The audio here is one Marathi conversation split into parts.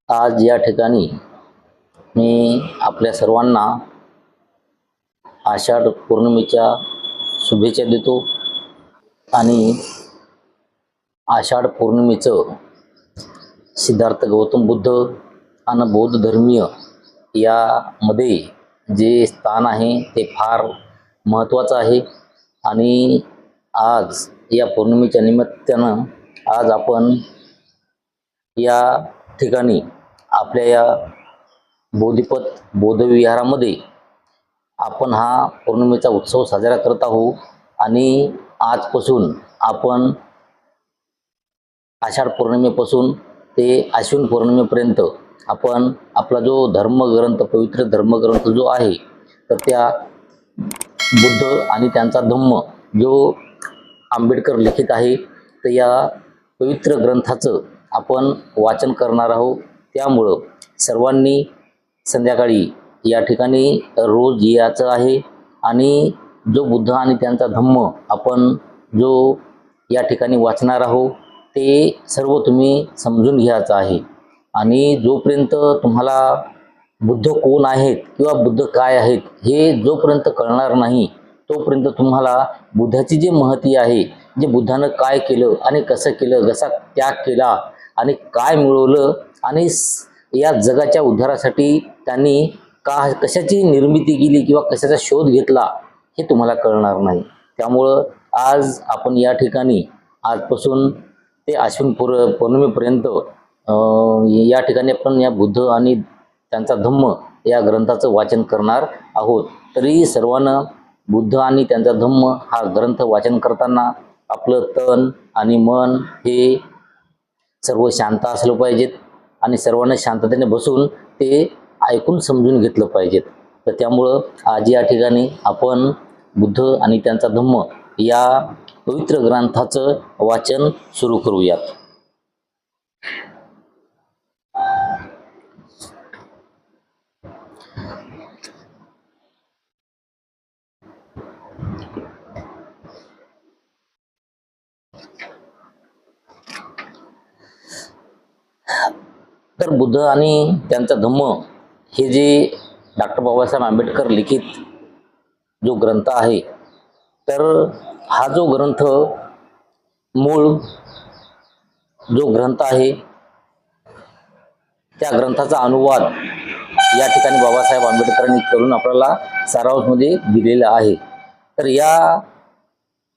आज या ठिकाणी मी आपल्या सर्वांना आषाढ पौर्णिमेच्या शुभेच्छा देतो आणि आषाढ पौर्णिमेचं सिद्धार्थ गौतम बुद्ध आणि बौद्ध धर्मीय यामध्ये जे स्थान आहे ते फार महत्त्वाचं आहे। आणि आज या पौर्णिमेच्या निमित्तानं आज आपण या ठिकाणी आपल्या या बोधिपथ बौद्धविहारामध्ये आपण हा पौर्णिमेचा उत्सव साजरा करत आहोत। आणि आजपासून आपण आषाढ पौर्णिमेपासून ते आश्विन पौर्णिमेपर्यंत आपण आपला जो धर्मग्रंथ पवित्र धर्मग्रंथ जो आहे तर त्या बुद्ध आणि त्यांचा धम्म जो आंबेडकर लिखित आहे तर या पवित्र ग्रंथाचं आपण वाचन करणार आहोत। त्यामुळं सर्वांनी संध्याकाळी या ठिकाणी रोज यायचं आहे आणि जो बुद्ध आणि त्यांचा धम्म आपण जो या ठिकाणी वाचणार आहोत ते सर्व तुम्ही समजून घ्यायचं आहे। आणि जोपर्यंत तुम्हाला बुद्ध कोण आहेत किंवा बुद्ध काय आहेत हे जोपर्यंत कळणार नाही तोपर्यंत तुम्हाला बुद्धाची जी महती आहे, जे बुद्धानं काय केलं आणि कसं केलं, कसा त्याग केला आणि काय मिळवलं आणि या जगाच्या उद्धारासाठी त्यांनी कशाची निर्मिती केली किंवा कशाचा शोध घेतला हे तुम्हाला कळणार नाही। त्यामुळं आज आपण या ठिकाणी आजपासून ते आश्विन पौर्णिमेपर्यंत या ठिकाणी आपण या बुद्ध आणि त्यांचा धम्म या ग्रंथाचं वाचन करणार आहोत। तरी सर्वांना बुद्ध आणि त्यांचा धम्म हा ग्रंथ वाचन करताना आपलं तन आणि मन हे सर्व शांत असलं पाहिजेत आणि सर्वांना शांततेने बसून ते ऐकून समजून घेतलं पाहिजेत। तर त्यामुळं आज या ठिकाणी आपण बुद्ध आणि त्यांचा धम्म या पवित्र ग्रंथाचं वाचन सुरू करूयात। तर बुद्ध आणि त्यांचा धम्म हे जे डॉक्टर बाबासाहेब आंबेडकर लिखित जो ग्रंथ आहे तर हा जो ग्रंथ मूळ जो ग्रंथ आहे त्या ग्रंथाचा अनुवाद या ठिकाणी बाबासाहेब आंबेडकरांनी करून आपल्याला सारांशमध्ये दिलेला आहे। तर या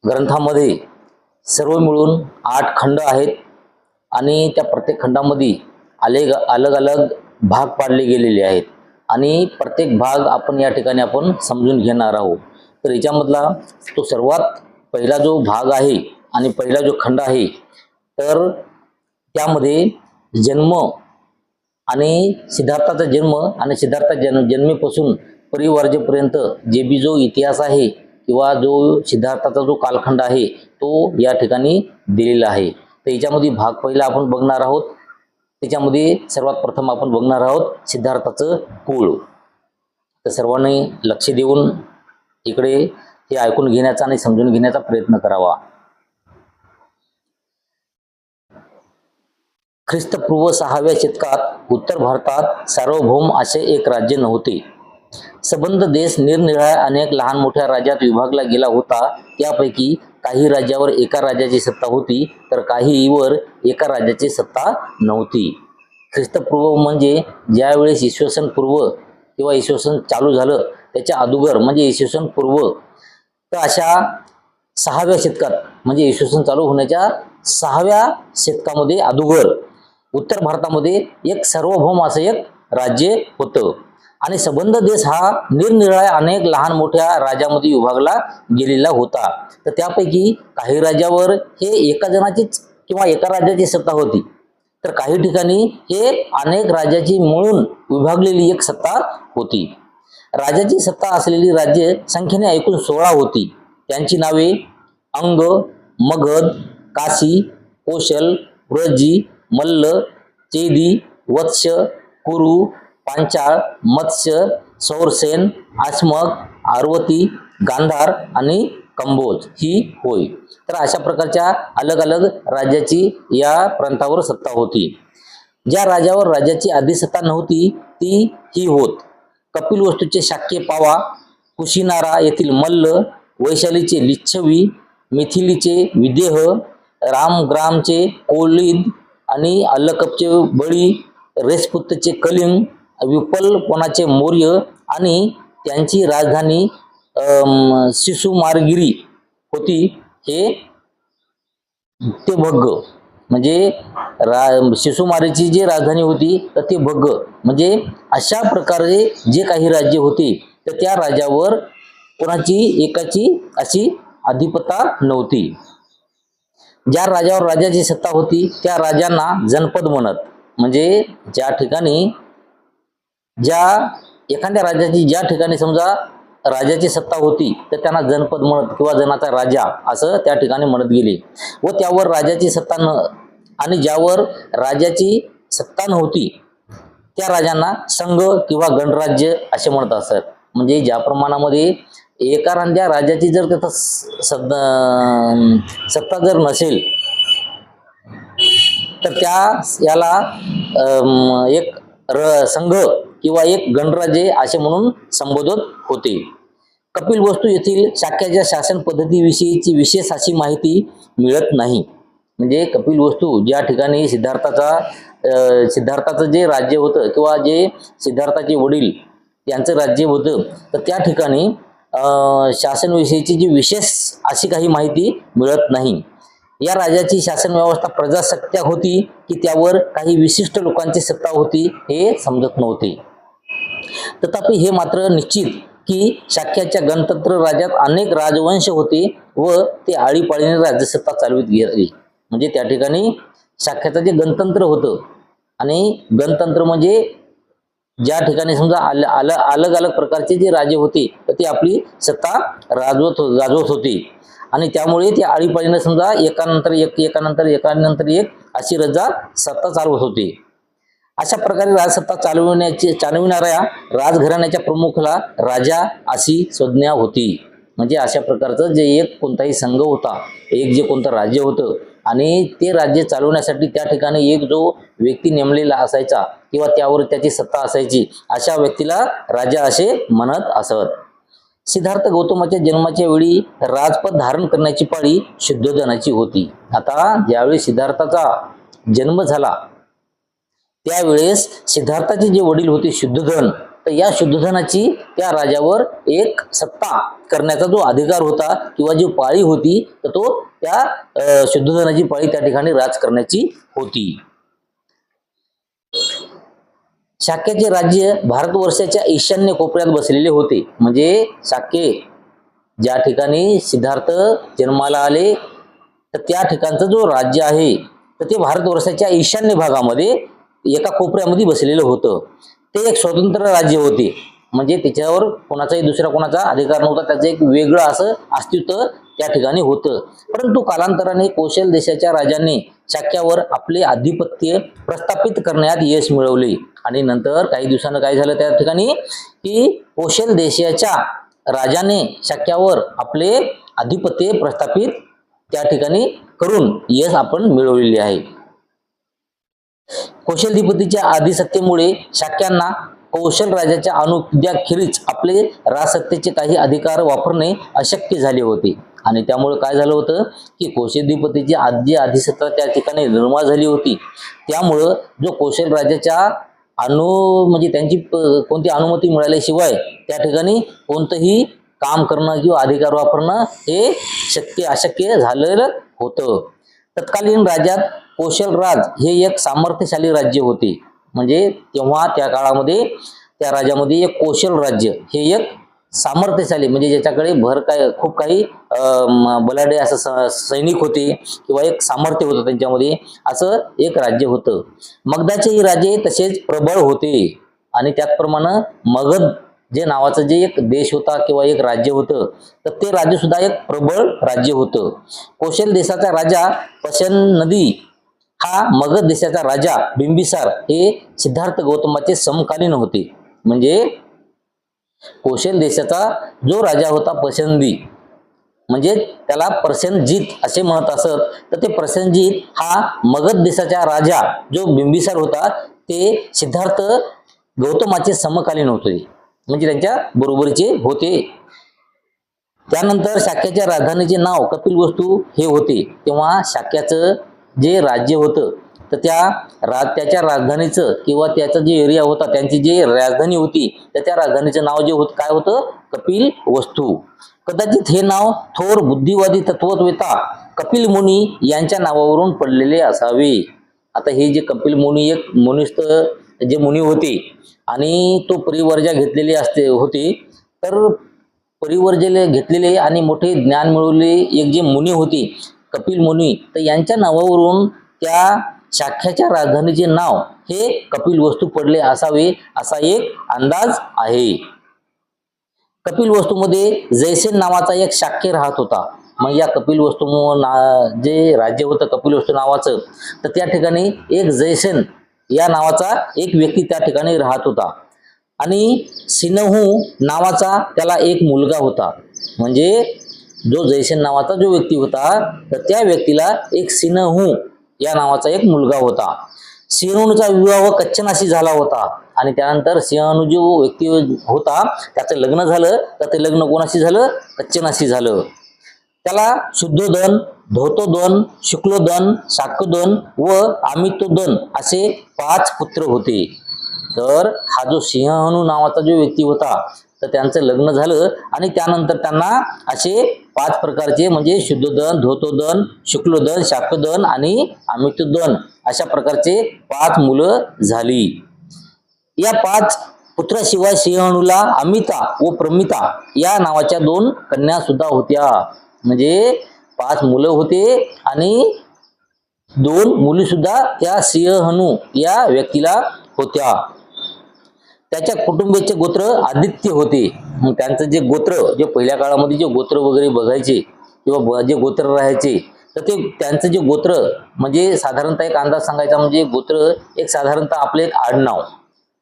ग्रंथामध्ये सर्व मिळून 8 खंड आहेत आणि त्या प्रत्येक खंडामध्ये अलग अलग भाग पाडले गेलेले आहेत आणि प्रत्येक भाग आपण या ठिकाणी आपण समजून घेणार आहोत। तर याच्यामधला तो सर्वात पहिला जो भाग आहे आणि पहिला जो खंड आहे तर त्यामध्ये जन्म आणि सिद्धार्थाचा जन्म आणि सिद्धार्थ जन्मेपासून परिवर्जेपर्यंत जे बी जो इतिहास आहे किंवा जो सिद्धार्थाचा जो कालखंड आहे तो या ठिकाणी दिलेला आहे। तर याच्यामध्ये भाग पहिला आपण बघणार आहोत। त्याच्यामध्ये सर्वात प्रथम आपण बघणार आहोत सिद्धार्थाचं कुळ। तर सर्वांनी लक्ष देऊन इकडे हे ऐकून घेण्याचा आणि समजून घेण्याचा प्रयत्न करावा। ख्रिस्तपूर्व 6व्या शतकात उत्तर भारतात सार्वभौम असे एक राज्य नव्हते। संबंध देश निरनिराळ्या अनेक लहान मोठ्या राज्यात विभागला गेला होता। त्यापैकी काही राज्यावर एका राजाची सत्ता होती तर काहीवर एका राजाची सत्ता नव्हती। ख्रिस्तपूर्व म्हणजे ज्यावेळेस इसवीसन पूर्व किंवा इसवीसन चालू झालं त्याच्या अगोदर म्हणजे इसवीसन पूर्व, तर अशा 6व्या शतकात म्हणजे इसवीसन चालू होण्याच्या 6व्या शतकामध्ये अगोदर उत्तर भारतामध्ये एक सार्वभौम असं एक राज्य होतं आणि संबंध देश हा निरनिराळ्या अनेक लहान मोठ्या राज्यामध्ये विभागला गेलेला होता। तर त्यापैकी काही राज्यावर हे एका जणाचीच किंवा एका राज्याची सत्ता होती तर काही ठिकाणी हे अनेक राज्याची मिळून विभागलेली एक सत्ता होती। राजाची सत्ता असलेली राज्ये संख्येने एकूण 16 होती। त्यांची नावे अंग, मगध, काशी, कौशल, व्रजी, मल्ल, चेदी, वत्स, कुरु, पांचाळ, मत्स्य, सौरसेन, आश्मक, आरवती, गांधार आणि कंबोज ही होय। तर अशा प्रकारच्या अलग अलग राज्याची या प्रांतावर सत्ता होती। ज्या राजावर राजाची अधिसत्ता नव्हती ती ही होत. कपिलवस्तूचे शाक्य पावा, कुशिनारा येथील मल्ल, वैशालीचे लिच्छवी, मिथिलीचे विदेह, रामग्रामचे कोलिद आणि अल्लकपचे बळी, रेसपुत्तचे कलिंग, विपलपणाचे मौर्य आणि त्यांची राजधानी शिशुमारगिरी होती हे ते भग्ग. म्हणजे शिशुमारीची जी राजधानी होती तर ते भग्ग. म्हणजे अशा प्रकारे जे काही राज्य होते तर त्या राज्यावर कोणाची एकाची अशी अधिपत्ता नव्हती. ज्या राजावर राजाची सत्ता होती त्या राजांना जनपद म्हणत. म्हणजे ज्या ठिकाणी एखाद्या राजाची ज्या ठिकाणी समजा राजाची सत्ता होती तर त्यांना जनपद म्हणत किंवा जनाचा राजा असं त्या ठिकाणी म्हणत गेले. व त्यावर राजाची सत्ता आणि ज्यावर राजाची सत्ता नव्हती त्या राजांना संघ किंवा गणराज्य असे म्हणत असत. म्हणजे ज्या प्रमाणामध्ये एखाद्या राजाची जर त्याचा सत्ता जर नसेल तर याला एक संघ किंवा एक गणराज्य असे म्हणून संबोधत होते. कपिलवस्तू येथील शाक्याच्या शासन पद्धतीविषयीची विशेष अशी माहिती मिळत नाही. म्हणजे कपिलवस्तू ज्या ठिकाणी सिद्धार्थाचं जे राज्य होतं किंवा जे सिद्धार्थाचे वडील यांचं राज्य होतं तर त्या ठिकाणी शासनविषयीची जी विशेष अशी काही माहिती मिळत नाही. या राजाची शासन व्यवस्था प्रजासत्ताक होती की त्यावर काही विशिष्ट लोकांची सत्ता होती हे समजत नव्हते. तथापि हे मात्र निश्चित की शाक्याच्या गणतंत्र राज्यात अनेक राजवंश होते व ते आळीपाळीने राज्यसत्ता चालवित गेले. म्हणजे त्या ठिकाणी शाक्याचं जे गणतंत्र होतं आणि गणतंत्र म्हणजे ज्या ठिकाणी समजा अलग अलग प्रकारचे जे राजे होते तर ते आपली सत्ता गाजवत होते आणि त्यामुळे ते आळीपाळीने समजा एकानंतर एक अशी सत्ता चालवत होते. अशा प्रकारे राजसत्ता चालविणाऱ्या राजघराण्याच्या प्रमुखाला राजा अशी संज्ञा होती. म्हणजे अशा प्रकारचं जे एक कोणताही संघ होता, एक जे कोणतं राज्य होतं आणि ते राज्य चालवण्यासाठी त्या ठिकाणी एक जो व्यक्ती नेमलेला असायचा किंवा त्यावर त्याची सत्ता असायची अशा व्यक्तीला राजा असे म्हणत असत. सिद्धार्थ गौतमाच्या जन्माच्या वेळी राजपद धारण करण्याची पाळी शुद्धोधनाची होती. आता ज्यावेळी सिद्धार्थाचा जन्म झाला त्यावेळेस सिद्धार्थाचे जे वडील होते शुद्धोधन तर या शुद्धोधनाची त्या राजावर एक सत्ता करण्याचा जो अधिकार होता किंवा जी पाळी होती तर तो त्या शुद्धोधनाची पाळी त्या ठिकाणी राज करण्याची होती. शाक्याचे राज्य भारतवर्षाच्या ईशान्य कोपऱ्यात बसलेले होते. म्हणजे शाक्य ज्या ठिकाणी सिद्धार्थ जन्माला आले तर त्या ठिकाणचं जो राज्य आहे तर ते भारतवर्षाच्या ईशान्य भागामध्ये एका कोपऱ्यामध्ये बसलेलं होतं. ते एक स्वतंत्र राज्य होते. म्हणजे त्याच्यावर कोणाचाही दुसरा कोणाचा अधिकार नव्हता. त्याचं एक वेगळं असं अस्तित्व त्या ठिकाणी होतं. परंतु कालांतराने कौशल देशाच्या राजाने शाक्यावर आपले आधिपत्य प्रस्थापित करण्यात यश मिळवले आणि नंतर काही दिवसांनी काय झालं त्या ठिकाणी की कौशल देशाच्या राजाने शाक्यावर आपले आधिपत्य प्रस्थापित त्या ठिकाणी करून यश आपण मिळवलेले आहे. कौशलाधिपतीच्या आधिसत्तेमुळे शाक्यांना कौशल राजाच्या अनुज्ञेखेरीज आपले राजसत्तेचे काही अधिकार वापरणे अशक्य झाले होते. आणि त्यामुळे काय झालं होतं की कौशलाधिपतीची अधिसत्ता त्या ठिकाणी निर्माण झाली होती. त्यामुळं जो कौशल राजाच्या म्हणजे त्यांची कोणती अनुमती मिळाल्याशिवाय त्या ठिकाणी कोणतंही काम करणं किंवा अधिकार वापरणं हे अशक्य झालेलं होतं. तत्कालीन राज्यात कौशल राज हे एक सामर्थ्यशाली राज्य होते. म्हणजे तेव्हा त्या काळामध्ये त्या राज्यामध्ये एक कौशल राज्य हे एक सामर्थ्यशाली म्हणजे ज्याच्याकडे खूप काही बलाढ्य असं सैनिक होते किंवा एक सामर्थ्य होतं त्यांच्यामध्ये असं एक राज्य होतं. मगधाचेही राजे तसेच प्रबळ होते आणि त्याचप्रमाणे मगध जे नावाचं जे एक देश होता किंवा एक राज्य होतं तर ते राज्य सुद्धा एक प्रबळ राज्य होतं. कौशल देशाचा राजा पशनदी हा मगध देशाचा राजा बिंबिसार हे सिद्धार्थ गौतमाचे समकालीन होते. म्हणजे कौशल देशाचा जो राजा होता पशनदी म्हणजे त्याला प्रसेनजीत असे म्हणत असत. तर ते प्रसेनजीत हा मगध देशाचा राजा जो बिंबिसार होता ते सिद्धार्थ गौतमाचे समकालीन होते, म्हणजे त्यांच्या बरोबरीचे होते. त्यानंतर शाक्याच्या राजधानीचे नाव कपिलवस्तू हे होते. तेव्हा शाक्याचं जे राज्य होतं तर त्याच्या राजधानीचं किंवा त्याचा जे एरिया होता, त्यांची जी राजधानी होती तर त्या राजधानीचं नाव जे होतं काय होतं, कपिलवस्तू. कदाचित हे नाव थोर बुद्धिवादी तत्ववेत्ता कपिल मुनी यांच्या नावावरून पडलेले असावे. आता हे जे कपिल मुनी एक मुनिस्थ जे मुनी होते आणि तो परिवर्जा घेतलेले होते. तर परिवर्जले घेतलेले आणि मोठे ज्ञान मिळवले एक जे मुनी होते कपिल मुनी, तर यांच्या नावावरून त्या शाख्याच्या राजधानीचे नाव हे कपिलवस्तू पडले असावे असा एक अंदाज आहे. कपिलवस्तूमध्ये जयसेन नावाचा एक शाक्य राहत होता. मग या कपिलवस्तू जे राज्य होतं कपिलवस्तू नावाचं, तर त्या ठिकाणी एक जयसेन या नावाचा एक व्यक्ती त्या ठिकाणी राहत होता आणि सिनहू नावाचा त्याला एक मुलगा होता. म्हणजे जो जयसेन नावाचा जो व्यक्ती होता तर त्या व्यक्तीला एक सिनहू या नावाचा एक मुलगा होता. सिंहणूचा विवाह कच्छनाशी झाला होता आणि त्यानंतर सिंहणू जो व्यक्ती होता त्याचं लग्न झालं. तर ते लग्न कोणाशी झालं, कच्छनाशी झालं. त्याला शुद्धोदन, धोतोदन, शुक्लोदन, शाक्योदन व अमितोदन असे 5 पुत्र होते. तर हा जो सिंहणू नावाचा जो व्यक्ती होता तर त्यांचं लग्न झालं आणि त्यानंतर त्यांना असे 5 प्रकारचे म्हणजे शुद्धोदन, धोतोदन, शुक्लोदन, शाक्योदन आणि अमितोदन अशा प्रकारचे 5 मुलं झाली. या 5 पुत्राशिवाय सिंहणूला अमिता व प्रमिता या नावाच्या 2 कन्या सुद्धा होत्या. म्हणजे 5 मुलं होते आणि 2 मुली सुद्धा त्या सिंहणू या व्यक्तीला होत्या. त्याच्या कुटुंबाचे गोत्र आदित्य होते. मग त्यांचं जे गोत्र जे पहिल्या काळामध्ये जे गोत्र वगैरे बघायचे किंवा जे गोत्र राहायचे तर ते त्यांचं जे गोत्र म्हणजे साधारणतः एक अंदाज सांगायचा म्हणजे गोत्र एक साधारणतः आपले एक आडनाव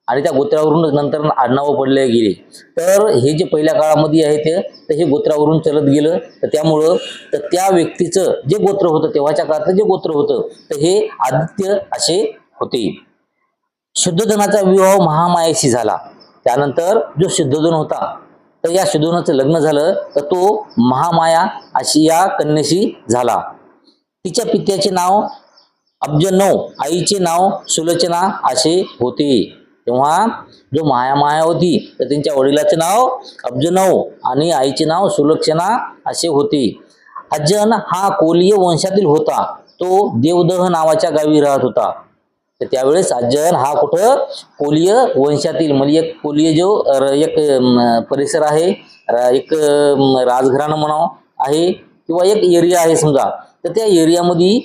आणि त्या गोत्रावरूनच नंतर आडनावं पडले गेले. तर हे जे पहिल्या काळामध्ये आहे ते हे गोत्रावरून चलत गेलं. तर त्यामुळं तर त्या व्यक्तीचं जे गोत्र होतं तेव्हाच्या काळातलं जे गोत्र होतं तर हे आदित्य असे होते. शुद्धोदनाचा विवाह महामायेशी झाला. त्यानंतर जो शुद्धोदन होता तर या शुद्धोदनाचं लग्न झालं तर तो महामाया अशी या कन्येशी झाला. तिच्या पित्याचे नाव अब्जनव, आईचे नाव सुलोचना असे होते. तेव्हा जो महामाया होती तर त्यांच्या वडिलाचे नाव अब्जनव आणि आईचे नाव सुलोचना असे होते. अज्जन हा कोलीय वंशातील होता. तो देवदह नावाच्या गावी राहत होता. तर त्यावेळेस अज्जन हा कुठं कोलीय वंशातील म्हणजे एक कोलीय जो एक परिसर आहे, एक राजघराणं म्हणावं आहे किंवा एक एरिया आहे समजा, तर त्या एरियामध्ये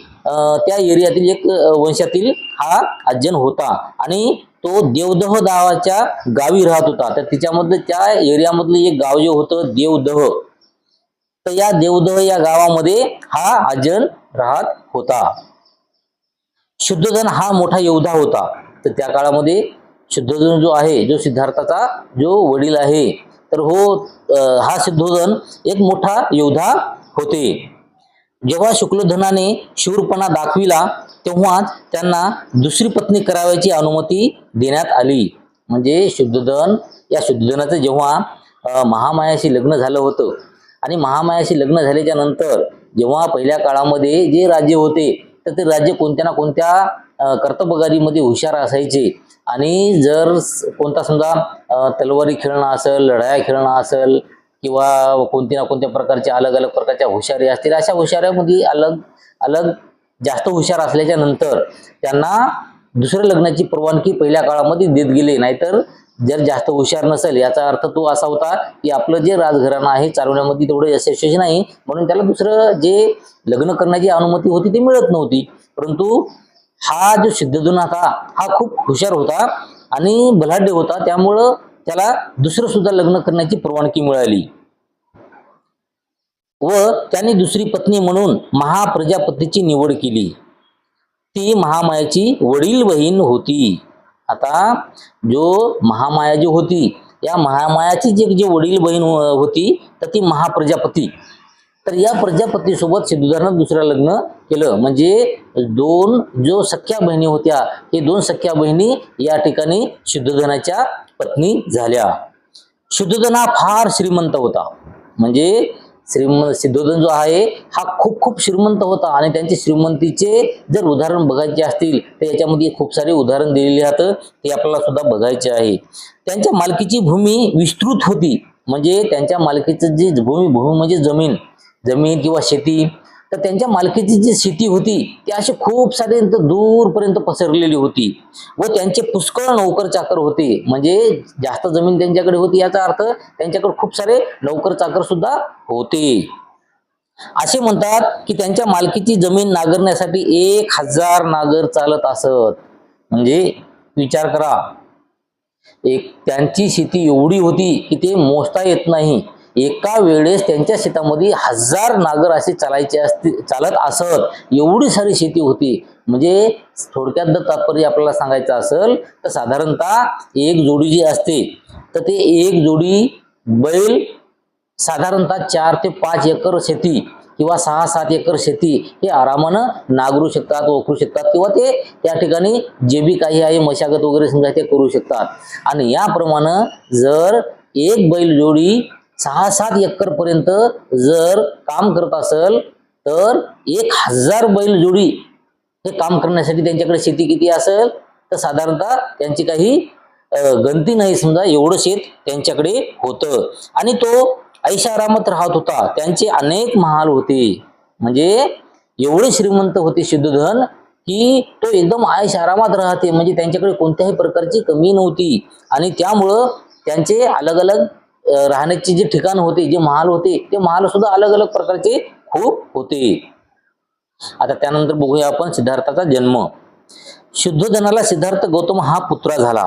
त्या एरियातील एक वंशातील हा अज्जन होता आणि तो देवदह नावाच्या गावी राहत होता. तर तिच्यामधलं त्या एरियामधलं एक गाव जे होतं देवदह, तर या देवदह या गावामध्ये हा अज्जन राहत होता. शुद्धोदन हा मोठा योद्धा होता. तर त्या काळामध्ये शुद्धोदन जो आहे जो सिद्धार्थाचा जो वडील आहे तर हा शुद्धोदन एक मोठा योद्धा होते. जेव्हा शुक्लोधनाने शूरपणा दाखविला तेव्हा त्यांना दुसरी पत्नी करावयाची अनुमती देण्यात आली. म्हणजे या शुद्धोदनाचं जेव्हा महामायाशी लग्न झालं होतं आणि महामायाशी लग्न झाल्याच्या नंतर जेव्हा पहिल्या काळामध्ये जे राज्य होते तर ते राज्य कोणत्या ना कोणत्या कर्तबगारीमध्ये हुशार असायचे आणि जर कोणता समजा तलवारी खेळणं असेल, लढाया खेळणं असेल किंवा कोणत्या ना कोणत्या प्रकारच्या अलग अलग प्रकारच्या हुशारी असतील, अशा हुशाऱ्यामध्ये अलग जास्त हुशार असल्याच्या नंतर त्यांना दुसऱ्या लग्नाची परवानगी पहिल्या काळामध्ये देत गेले. नाहीतर जर जास्त हुशार नसेल याचा अर्थ तो असा होता की आपलं जे राजघराणं आहे चालवण्यामध्ये तेवढं यशस्वी नाही, म्हणून त्याला दुसरं जे लग्न करण्याची अनुमती होती ती मिळत नव्हती. परंतु हा जो शुद्धोदन होता हा खूप हुशार होता आणि बलाढ्य होता, त्यामुळं त्याला दुसरं सुद्धा लग्न करण्याची परवानगी मिळाली व त्याने दुसरी पत्नी म्हणून महाप्रजापतीची निवड केली. ती महामायाची वडील बहीण होती. आता जो महामाया जी होती या महामायाची जी वडील बहीण होती तर ती महाप्रजापती. तर या प्रजापतीसोबत सिद्धोधनानं दुसरं लग्न केलं. म्हणजे दोन जो सख्या बहिणी होत्या, हे दोन सख्या बहिणी या ठिकाणी सिद्धोधनाच्या पत्नी झाल्या. सिद्धोधन हा फार श्रीमंत होता. म्हणजे सिद्धोधन जो आहे हा खूप खूप श्रीमंत होता आणि त्यांचे श्रीमंतीचे जर उदाहरण बघायचे असतील तर याच्यामध्ये खूप सारे उदाहरण दिलेले आहेत, ते आपल्याला सुद्धा बघायचे आहे. त्यांच्या मालकीची भूमी विस्तृत होती. म्हणजे त्यांच्या मालकीचं जी भूमी म्हणजे जमीन किंवा शेती, तर त्यांच्या मालकीची जी शेती होती ती अशी खूप सारे दूरपर्यंत पसरलेली होती व त्यांचे पुष्कळ नौकर चाकर होते. म्हणजे जास्त जमीन त्यांच्याकडे होती याचा अर्थ त्यांच्याकडे खूप सारे नौकर चाकर सुद्धा होते. असे म्हणतात की त्यांच्या मालकीची जमीन नांगरण्यासाठी 1000 नागर चालत असत. म्हणजे विचार करा, त्यांची शेती एवढी होती की ते मोजता येत नाही. एका वेळेस त्यांच्या शेतामध्ये 1000 नागर असे चालत असत. एवढी सारी शेती होती. म्हणजे थोडक्यात जर तात्पर्य आपल्याला सांगायचं असेल तर साधारणतः एक जोडी जी असते तर ते एक जोडी बैल साधारणतः 4 ते 5 एकर शेती किंवा 6-7 एकर शेती हे आरामानं नांगरू शकतात, ओखरू शकतात किंवा ते त्या ठिकाणी जे बी काही आहे मशागत वगैरे समजा ते करू शकतात. आणि याप्रमाणे जर एक बैल जोडी 6-7 एकर पर्यंत जर काम करत असेल तर 1000 बैल जोडी हे काम करण्यासाठी त्यांच्याकडे शेती किती असेल तर साधारणतः त्यांची काही गणती नाही, समजा एवढं शेत त्यांच्याकडे होतं. आणि तो ऐशारामात राहत होता. त्यांचे अनेक महाल होते. म्हणजे एवढे श्रीमंत होते सिद्धोधन की तो एकदम ऐशारामात राहते. म्हणजे त्यांच्याकडे कोणत्याही प्रकारची कमी नव्हती. आणि त्यामुळं त्यांचे अलग अलग राहण्याचे जे ठिकाण होते, जे महाल होते, ते महाल सुद्धा अलग अलग प्रकारचे खूप होते. आता त्यानंतर बघूया आपण सिद्धार्थाचा जन्म. सिद्धोधनाला सिद्धार्थ गौतम हा पुत्र झाला.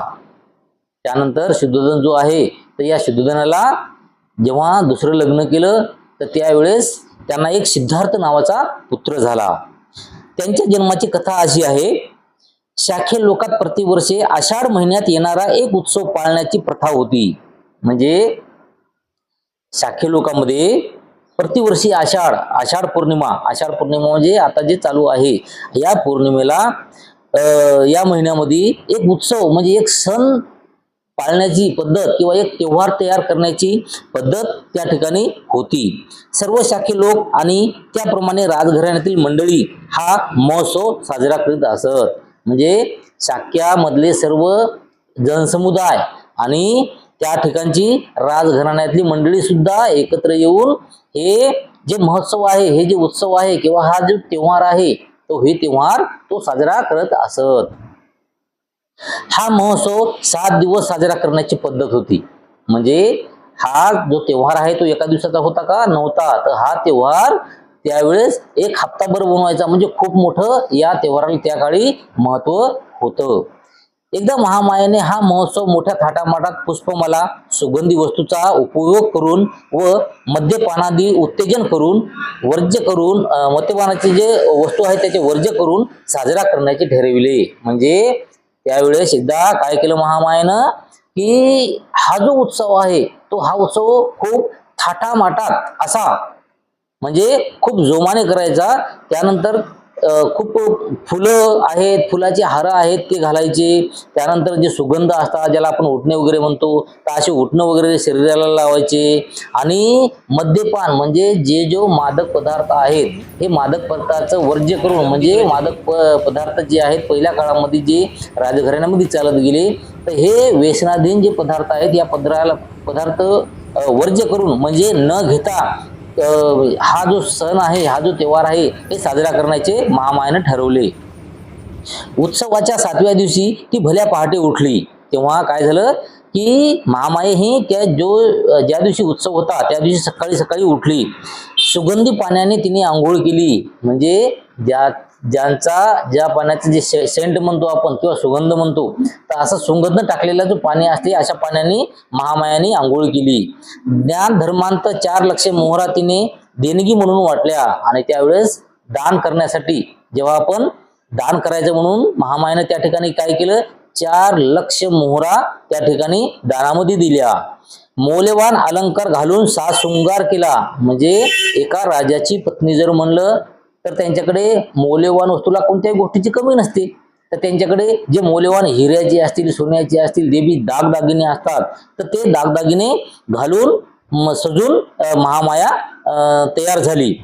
त्यानंतर सिद्धोधन जो आहे तर या सिद्धोधनाला जेव्हा दुसरं लग्न केलं तर त्यावेळेस त्यांना एक सिद्धार्थ नावाचा पुत्र झाला. त्यांच्या जन्माची कथा अशी आहे. शाखे लोकात प्रतिवर्षे आषाढ महिन्यात येणारा एक उत्सव पाळण्याची प्रथा होती. म्हणजे शाखे लोकांमध्ये प्रतिवर्षी आषाढ पौर्णिमा म्हणजे आता जे चालू आहे या पौर्णिमेला या महिन्यामध्ये एक उत्सव म्हणजे एक सण पाळण्याची पद्धत किंवा एक त्योहार तयार करण्याची पद्धत त्या ठिकाणी होती. सर्व शाखे लोक आणि त्याप्रमाणे राजघराण्यातील मंडळी हा महोत्सव साजरा करीत असत. म्हणजे शाक्यामधले सर्व जनसमुदाय आणि त्या ठिकाणची राजघराण्यातली मंडळी सुद्धा एकत्र येऊन हे जे महोत्सव आहे, हे जे उत्सव आहे किंवा हा जो त्योहार आहे हे त्योहार साजरा करत असत. हा महोत्सव 7 दिवस साजरा करण्याची पद्धत होती. म्हणजे हा जो त्योहार आहे तो एका दिवसाचा होता का नव्हता, तर हा त्योहार त्यावेळेस एक हप्ताभर बनवायचा. म्हणजे खूप मोठं या त्योहाराला त्या काळी महत्व होतं. एकदा महामायेने हा महोत्सव मोठ्या थाटामाटात पुष्पमाला सुगंधी वस्तूचा उपयोग करून व मद्यपानादी उत्तेजन करून वर्ज्य करून मद्यपानाचे जे वस्तू आहेत त्याचे वर्ज्य करून साजरा करण्याचे ठरविले. म्हणजे त्यावेळेस एकदा काय केलं महामायेनं की हा जो उत्सव आहे हा उत्सव खूप थाटामाटात असा म्हणजे खूप जोमाने करायचा. त्यानंतर खूप फुलं आहेत, फुलाची हार आहेत ते घालायचे. त्यानंतर जे सुगंध असतात ज्याला आपण उटणे वगैरे म्हणतो तर असे उटणं वगैरे शरीराला लावायचे. आणि मद्यपान म्हणजे जो मादक पदार्थ आहेत हे मादक पदार्थाचं वर्ज्य करून म्हणजे मादक पदार्थ जे आहेत पहिल्या काळामध्ये जे राजघराण्यामध्ये चालत गेले तर हे व्यसनाधीन जे पदार्थ आहेत या पदार्थ वर्ज्य करून म्हणजे न घेता हा जो सण आहे, हा जो त्योहार आहे हे साजरा करण्याचे महामायेने ठरवले. उत्सवाच्या 7व्या दिवशी ती भल्या पहाटे उठली. तेव्हा काय झालं की महामाये ही ज्या दिवशी उत्सव होता त्या दिवशी सकाळी सकाळी उठली. सुगंधी पाण्याने तिने आंघोळ केली. म्हणजे ज्या पाण्याचे जे सेंट म्हणतो आपण किंवा सुगंध म्हणतो तर असं सुगंध टाकलेला जो पाणी असते अशा पाण्याने महामायाने आंघोळ केली. ज्ञान धर्मांत 4 लक्ष मोहरा तिने देणगी म्हणून वाटल्या. आणि त्यावेळेस दान करण्यासाठी जेव्हा आपण दान करायचं म्हणून महामायाने त्या ठिकाणी काय केलं 4 लक्ष मोहरा त्या ठिकाणी दानामध्ये दिल्या. मौल्यवान अलंकार घालून साज शृंगार केला. म्हणजे एका राजाची पत्नी जर म्हणलं तर त्यांच्याकडे मौल्यवान वस्तूला कोणत्याही गोष्टीची कमी नसते. तर त्यांच्याकडे जे मौल्यवान हिऱ्याचे असतील, सोन्याचे असतील, देवी दागदागिने असतात, तर ते दागदागिने घालून सजून महामाया तयार झाली.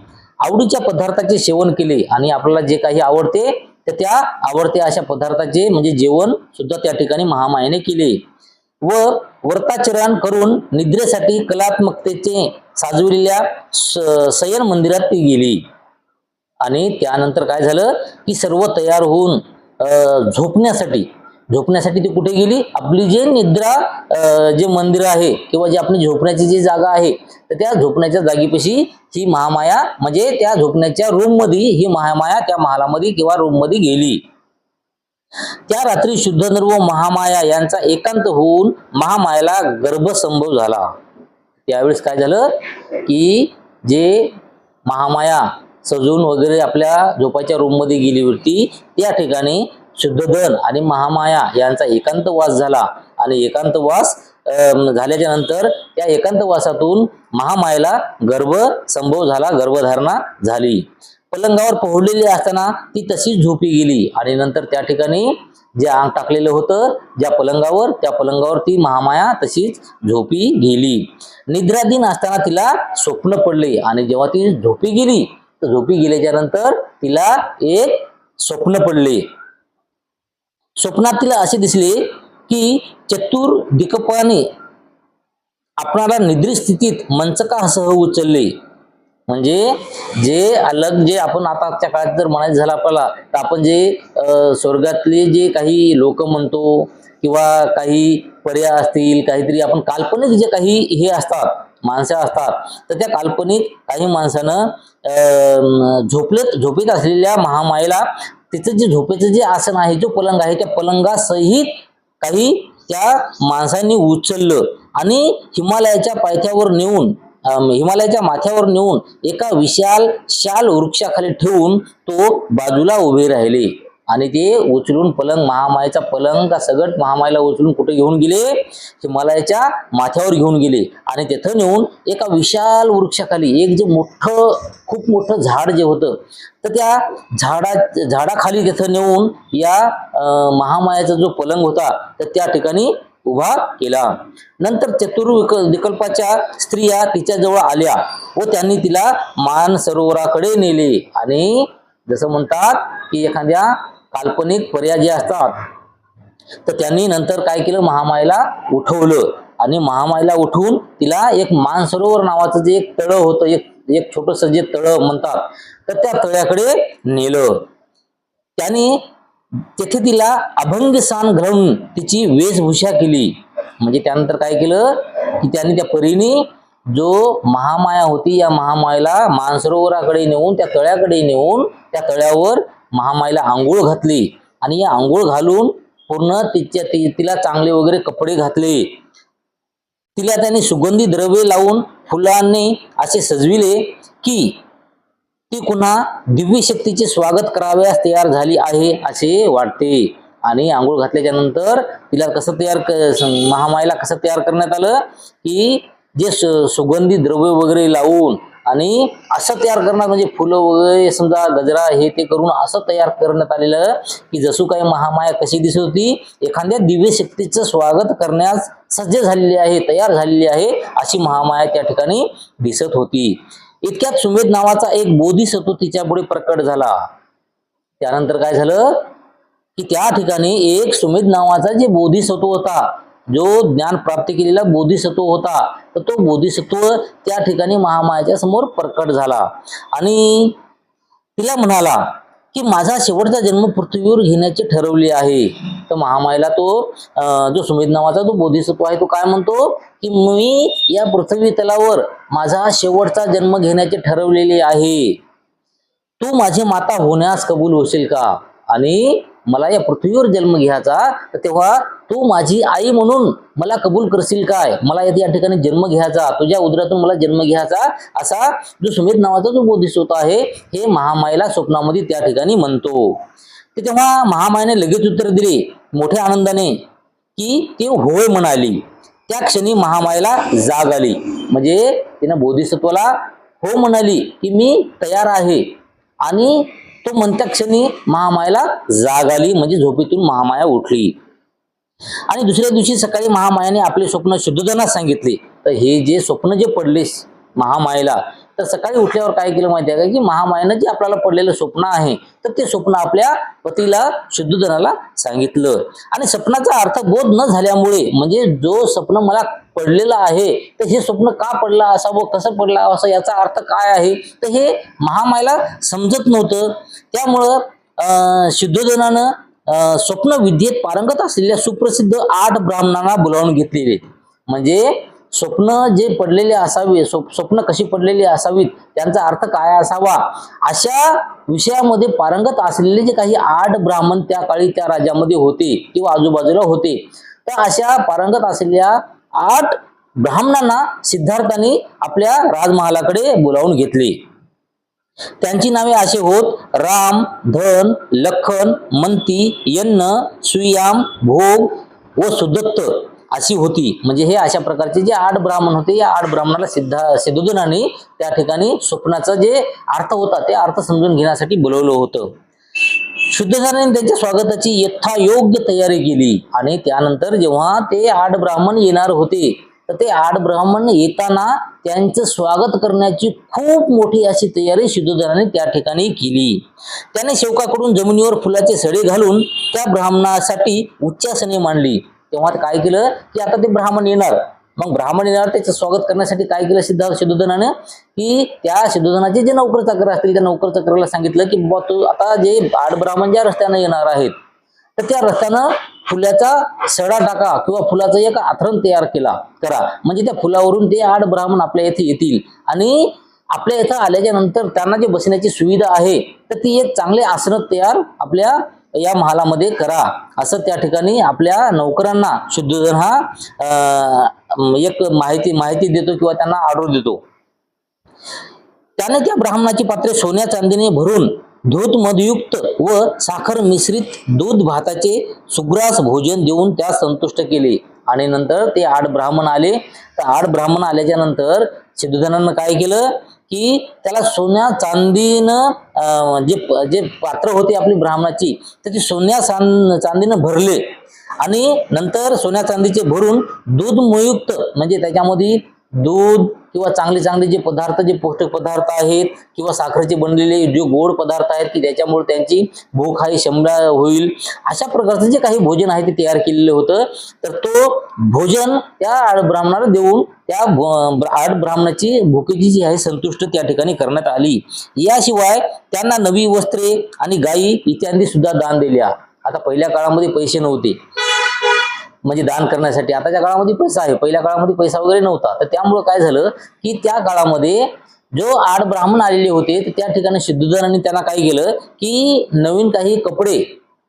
आवडीच्या पदार्थाचे सेवन केले आणि आपल्याला जे काही आवडते तर त्या आवडत्या अशा पदार्थाचे म्हणजे जेवण सुद्धा त्या ठिकाणी महामायेने केले. व व्रताचरण करून निद्रेसाठी कलात्मकतेचे साजविलेल्या शयन मंदिरात ती गेली. आणि त्यानंतर काय झालं की सर्व तयार होऊन झोपण्यासाठी ती कुठे गेली? आपली जे निद्रा जे मंदिर आहे किंवा जे आपली झोपण्याची जी जागा आहे तर त्या झोपण्याच्या जागेपाशी ही महामाया म्हणजे त्या झोपण्याच्या रूम मध्ये ही महामाया त्या महालामध्ये किंवा रूम मध्ये गेली. त्या रात्री शुद्धधर व महामाया यांचा एकांत होऊन महामायाला गर्भसंभव झाला. त्यावेळेस काय झालं की जे महामाया सजून वगैरे आपल्या झोपाच्या रूम मध्ये गेली होती त्या ठिकाणी शुद्धधन आणि महामाया यांचा एकांतवास झाला. आणि एकांतवास झाल्याच्या नंतर त्या एकांतवासातून महामायेला गर्भसंभव झाला, गर्भधारणा झाली. पलंगावर पोहलेली असताना ती तशीच झोपी गेली आणि नंतर त्या ठिकाणी जे अंग टाकलेलं होतं ज्या पलंगावर ती महामाया तशीच झोपी गेली. निद्राधीन असताना तिला स्वप्न पडले आणि जेव्हा ती झोपी गेली तर झोपी गेल्याच्या नंतर तिला एक स्वप्न पडले. स्वप्नात तिला असे दिसले की चतुर दिक्पाने आपणाला निद्रित स्थितीत मंचकासह उचलले. म्हणजे जे अलग जे आपण आताच्या काळात जर म्हणायचं झालं आपल्याला तर आपण जे स्वर्गातले जे काही लोक म्हणतो किंवा काही पर्या असतील काहीतरी आपण काल्पनिक जे काही हे असतात माणसं असतात तर त्या काल्पनिक काही माणसानं झोपेत असलेल्या महामायेला तिचं जे झोपेचं जे आसन आहे जो पलंग आहे त्या पलंगासहित काही त्या माणसांनी उचललं आणि हिमालयाच्या माथ्यावर नेऊन एका विशाल शाल वृक्षाखाली ठेवून तो बाजूला उभे राहिले. आणि ते उचलून पलंग महामायेचा पलंग का सगट महामायेला उचलून कुठे घेऊन गेले? हिमालयाच्या माथ्यावर घेऊन गेले आणि तिथं नेऊन एका विशाल वृक्षाखाली एक जे खूप मोठं झाड जे होतं तर त्या झाडाखाली तिथं नेऊन या महामायाचा जो पलंग होता तर त्या ठिकाणी उभा केला. नंतर चतुर्विकल्पाच्या स्त्रिया तिच्याजवळ आल्या व त्यांनी तिला मानसरोवराकडे नेले. आणि जसं म्हणतात की एखाद्या काल्पनिक पर्या जे असतात तर त्यांनी नंतर काय केलं महामायेला उठवलं आणि महामायेला उठवून तिला एक मानसरोवर नावाचं जे एक तळ होतं एक छोटस जे तळ म्हणतात तर त्या तळ्याकडे नेलं. त्यांनी तेथे तिला अभंग सान घालून तिची वेशभूषा केली. म्हणजे त्यानंतर काय केलं की त्यांनी त्या परीने जो महामाया होती या महामायेला मानसरोवराकडे नेऊन त्या तळ्याकडे नेऊन त्या तळ्यावर महामायेला आंघोळ घातली आणि या आंघोळ घालून पूर्ण तिला चांगले वगैरे कपडे घातले. तिला त्यांनी सुगंधी द्रव्ये लावून फुलांनी असे सजविले की ती पुन्हा दिव्य शक्तीचे स्वागत कराव्यास तयार झाली आहे असे वाटते. आणि आंघोळ घातल्याच्या नंतर तिला महामायेला कसं तयार करण्यात आलं की जे सुगंधी द्रव्य वगैरे लावून आणि असं तयार करण्यात म्हणजे फुलं वगैरे समजा गजरा हे ते करून असं तयार करण्यात आलेलं की जसं काही महामाया कशी दिसत होती एखाद्या दिव्य शक्तीचं स्वागत करण्यास सज्ज झालेली आहे, तयार झालेली आहे अशी महामाया त्या ठिकाणी दिसत होती. इतक्यात सुमेध नावाचा एक बोधिसत्व तिच्या पुढे प्रकट झाला. त्यानंतर काय झालं की त्या ठिकाणी एक सुमेध नावाचा जे बोधिसत्व होता जो ज्ञान प्राप्त केलेला बोधिसत्व होता तर तो बोधिसत्व त्या ठिकाणी महामायाच्या समोर प्रकट झाला आणि तिला म्हणाला की माझा शेवटचा जन्म पृथ्वीवर घेण्याचे ठरवले आहे. तर महामायेला तो जो सुमेध नावाचा तो बोधिसत्व आहे तो काय म्हणतो की मी या पृथ्वी तलावर माझा शेवटचा जन्म घेण्याचे ठरवलेले आहे. तू माझी माता होण्यास कबूल होशील का? आणि मला या पृथ्वीवर जन्म घ्यायचा तर तेव्हा तू माझी आई म्हणून मला कबूल करशील काय? मला या ठिकाणी जन्म घ्यायचा, तुझ्या उदरातून मला जन्म घ्यायचा असा जो सुमेध नावाचा जो बोधिसत्व आहे हे महामायेला स्वप्नामध्ये त्या ठिकाणी म्हणतो. तर तेव्हा महामायेने लगेच उत्तर दिले मोठ्या आनंदाने की ती होय म्हणाली. त्या क्षणी महामायेला जाग आली. म्हणजे तिनं बोधिसत्वाला हो म्हणाली की मी तयार आहे, आणि तो म्हणत्या क्षणी महामायेला जाग आली, म्हणजे झोपेतून महामाया उठली. आणि दुसऱ्या दिवशी सकाळी महामायाने आपले स्वप्न शुद्धोधनास सांगितले. तर हे जे स्वप्न जे पडले महामायेला, तर सकाळी उठल्यावर काय केलं माहिती आहे का, की महामायानं जे आपल्याला पडलेलं स्वप्न आहे, तर ते स्वप्न आपल्या पतीला शुद्धोधनाला सांगितलं. आणि स्वप्नाचा अर्थ बोध न झाल्यामुळे, म्हणजे जो स्वप्न मला पडलेलं आहे, तर हे स्वप्न का पडलं असावं, कसं पडलं असं, याचा अर्थ काय आहे, तर हे महामायेला समजत नव्हतं. त्यामुळं शुद्धोधनानं स्वप्न विद्येत पारंगत असलेल्या सुप्रसिद्ध 8 ब्राह्मणांना बोलावून घेतलेले. म्हणजे स्वप्न जे पडलेले असावे, स्वप्न कशी पडलेली असावीत, त्यांचा अर्थ काय असावा, अशा विषयामध्ये पारंगत असलेले जे काही 8 ब्राह्मण त्या काळी त्या राज्यामध्ये होते किंवा आजूबाजूला होते, तर अशा पारंगत असलेल्या 8 ब्राह्मणांना सिद्धार्थाने आपल्या राजमहालाकडे बोलावून घेतले. त्यांची नावे असे होत: राम, धन, लखन, मंती, यन्न, सुयाम, भोग व सुदत्त अशी होती. म्हणजे हे अशा प्रकारचे जे 8 ब्राह्मण होते, या 8 ब्राह्मणाला सिद्धोधनाने त्या ठिकाणी स्वप्नाचा जे अर्थ होता ते अर्थ समजून घेण्यासाठी बोलवलं होतं. शुद्धोधनाने त्यांच्या स्वागताची यथायोग्य तयारी केली. आणि त्यानंतर जेव्हा ते 8 ब्राह्मण येणार होते, तर ते 8 ब्राह्मण येताना त्यांचं स्वागत करण्याची खूप मोठी अशी तयारी शुद्धोधनाने त्या ठिकाणी केली. त्याने सेवकाकडून जमिनीवर फुलाचे सडे घालून त्या ब्राह्मणासाठी उच्चासने मांडली. तेव्हा काय केलं की आता ते ब्राह्मण येणार, मग ब्राह्मण येणार, त्याचं स्वागत करण्यासाठी काय केलं शुद्धोधनानं, की त्या शुद्धोधनाचे जे नौकर चाकर असतील त्या नौकर चाकराला सांगितलं की बाबा तू आता जे 8 ब्राह्मण ज्या रस्त्यानं येणार आहेत, तर त्या रस्त्यानं फुलाचा सडा टाका किंवा फुलाचं एक आथरण तयार करा. म्हणजे त्या फुलावरून ते 8 ब्राह्मण आपल्या येथे येतील, आणि आपल्या इथं आल्याच्या नंतर त्यांना जे बसण्याची सुविधा आहे, तर ती एक चांगले आसन तयार आपल्या या महालामध्ये करा, असं त्या ठिकाणी आपल्या नौकरांना शुद्धोधन हा एक माहिती देतो किंवा त्यांना ऑर्डर देतो. त्याने त्या ब्राह्मणाची पात्रे सोन्या चांदीने भरून दूध मधयुक्त व साखर मिश्रित दूध भाताचे सुग्रास भोजन देऊन त्यास संतुष्ट केले. आणि नंतर ते 8 ब्राह्मण आले. तर 8 ब्राह्मण आल्याच्या नंतर शुद्धोधनानं काय केलं की त्याला सोन्या चांदीनं जे पात्र होते आपली ब्राह्मणाची, तर ती सोन्या चांदीनं भरले. आणि नंतर सोन्या चांदीचे भरून दूधमयुक्त, म्हणजे त्याच्यामध्ये दूध किंवा चांगले जे पदार्थ, जे पौष्टिक पदार्थ आहेत, किंवा साखरेचे बनलेले जे गोड पदार्थ आहेत की ज्याच्यामुळे त्यांची भूक आहे शमला होईल, अशा प्रकारचं जे काही भोजन आहे ते तयार केलेलं होतं. तर तो भोजन त्या 8 ब्राह्मणाला देऊन त्या 8 ब्राह्मणाची भुकेची जी आहे संतुष्ट त्या ठिकाणी करण्यात आली. याशिवाय त्यांना नवी वस्त्रे आणि गायी इत्यादी सुद्धा दान दिल्या. आता पहिल्या काळामध्ये पैसे नव्हते म्हणजे दान करण्यासाठी, आताच्या काळामध्ये पैसा आहे, पहिल्या काळामध्ये पैसा वगैरे नव्हता. तर त्यामुळे काय झालं की त्या काळामध्ये जो 8 ब्राह्मण आलेले होते, तर त्या ठिकाणी शुद्धोधनाने त्यांना काय केलं की नवीन काही कपडे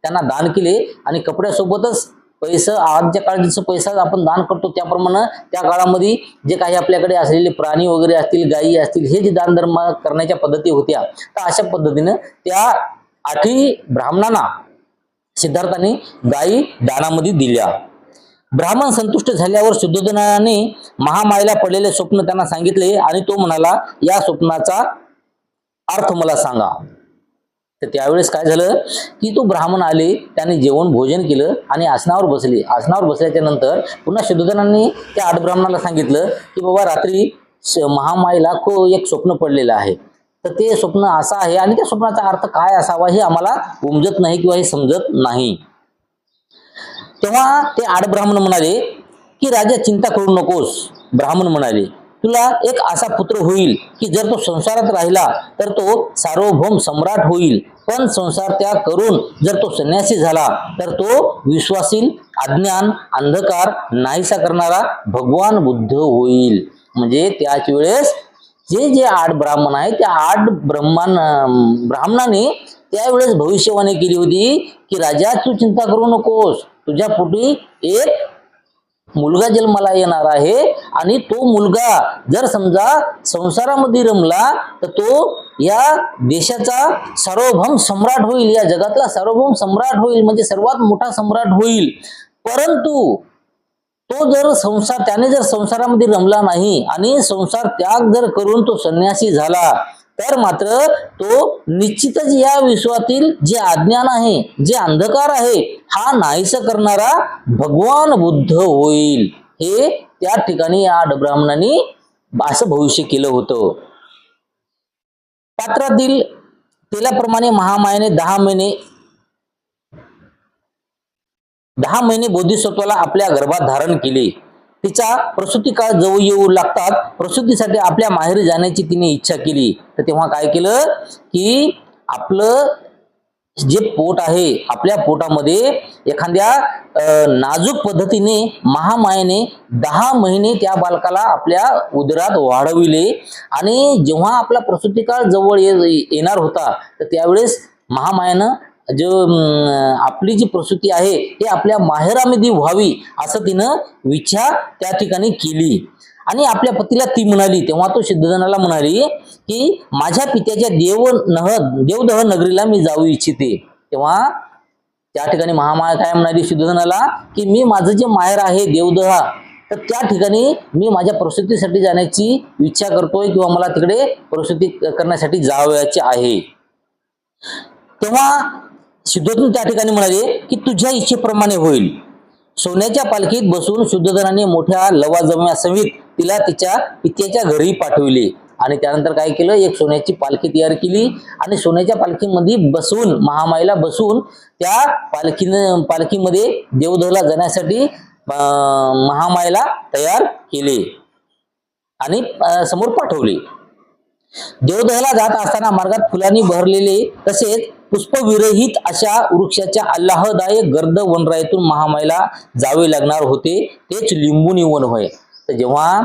त्यांना दान केले. आणि कपड्यासोबतच पैसा, आजच्या काळात जसं पैसा आपण दान करतो त्याप्रमाणे त्या काळामध्ये जे काही आपल्याकडे असलेले प्राणी वगैरे असतील, गायी असतील, हे जे दानधर्म करण्याच्या पद्धती होत्या, तर अशा पद्धतीनं त्या 8 ब्राह्मणांना सिद्धार्थाने गायी दानामध्ये दिल्या. ब्राह्मण संतुष्ट झाल्यावर शुद्धोधनाने महामायेला पडलेले स्वप्न त्यांना सांगितले. आणि तो म्हणाला, या स्वप्नाचा अर्थ मला सांगा. तर त्यावेळेस काय झालं की तो ब्राह्मण आले, त्याने जेवण भोजन केलं आणि आसनावर बसले. आसनावर बसल्याच्या नंतर पुन्हा शुद्धोधनाने त्या 8 ब्राह्मणाला सांगितलं की बाबा रात्री महामायेला एक स्वप्न पडलेलं आहे, तर ते स्वप्न असं आहे आणि त्या स्वप्नाचा अर्थ काय असावा हे आम्हाला उमजत नाही किंवा हे समजत नाही. तेव्हा ते 8 ब्राह्मण म्हणाले की राजा चिंता करू नकोस. ब्राह्मण म्हणाले, तुला एक असा पुत्र होईल की जर तो संसारात राहिला तर तो सार्वभौम सम्राट होईल, पण संसार त्याग करून जर तो संन्यासी झाला तर तो विश्वासील, अज्ञान, अंधकार नाहीसा करणारा भगवान बुद्ध होईल. म्हणजे त्याच वेळेस जे 8 ब्राह्मण आहेत त्या 8 ब्राह्मणाने त्यावेळेस भविष्यवाणी केली होती की राजा तू चिंता करू नकोस, तुझ्या पोटी एक मुलगा जन्माला येणार आहे आणि तो मुलगा जर समजा संसारामध्ये रमला तर तो या देशाचा सार्वभौम सम्राट होईल, या जगातला सार्वभौम सम्राट होईल, म्हणजे सर्वात मोठा सम्राट होईल. परंतु त्याने जर संसारामध्ये रमला नाही आणि संसार त्याग जर करून तो संन्यासी झाला तर मात्र तो निश्चितच या विश्वातील जे अज्ञान आहे, जे अंधकार आहे, हा नाहीसा करणारा भगवान बुद्ध होईल. हे त्या ठिकाणी या ब्राह्मणांनी असं भविष्य केलं होतं. पात्रातील तेलाप्रमाणे महामायेने 10 महिने बोधिसत्वाला आपल्या गर्भात धारण केले. तिचा प्रसूती काळ जवळ येऊ लागतात प्रसूतीसाठी आपल्या माहेरी जाण्याची तिने इच्छा केली. तर तेव्हा काय केलं की आपलं जे पोट आहे, आपल्या पोटामध्ये एखाद्या नाजूक पद्धतीने महामायेने 10 महिने त्या बालकाला आपल्या उदरात वाढविले आणि जेव्हा आपला प्रसूती काळ जवळ येणार होता तर त्यावेळेस महामायेनं जो आपली जी प्रसूती आहे हे आपल्या माहेरामध्ये व्हावी असं तिनं इच्छा त्या ठिकाणी केली. आणि आपल्या पतीला ती म्हणाली. तेव्हा तो सिद्धजनाला म्हणाली की माझ्या पित्याच्या देवदह नगरीला मी जाऊ इच्छिते. तेव्हा त्या ठिकाणी महामाया काय म्हणाली सिद्धजनाला की मी माझं जे माहेर आहे देवदहा, तर त्या ठिकाणी मी माझ्या प्रसूतीसाठी जाण्याची इच्छा करतोय किंवा मला तिकडे प्रसूती करण्यासाठी जावयाचे आहे. तेव्हा सिद्धोधन त्या ठिकाणी म्हणाले की तुझ्या इच्छेप्रमाणे होईल. सोन्याच्या पालखीत बसून शुद्धोधनाने मोठ्या लवाजम्यासहित तिला तिच्या पित्याच्या घरी पाठविले. आणि त्यानंतर काय केलं, एक सोन्याची पालखी तयार केली आणि सोन्याच्या पालखीमध्ये बसून महामाईला बसून त्या पालखीमध्ये देवदहला जाण्यासाठी महामाईला तयार केले आणि समोर पाठवले. देवदहला जात असताना मार्गात फुलांनी बहरलेले तसेच पुष्पविरहित अशा वृक्षाच्या आल्हाददायक गर्द वनराईतून महामाईला जावे लागणार होते, तेच लिंबुनी वन होय. तर जेव्हा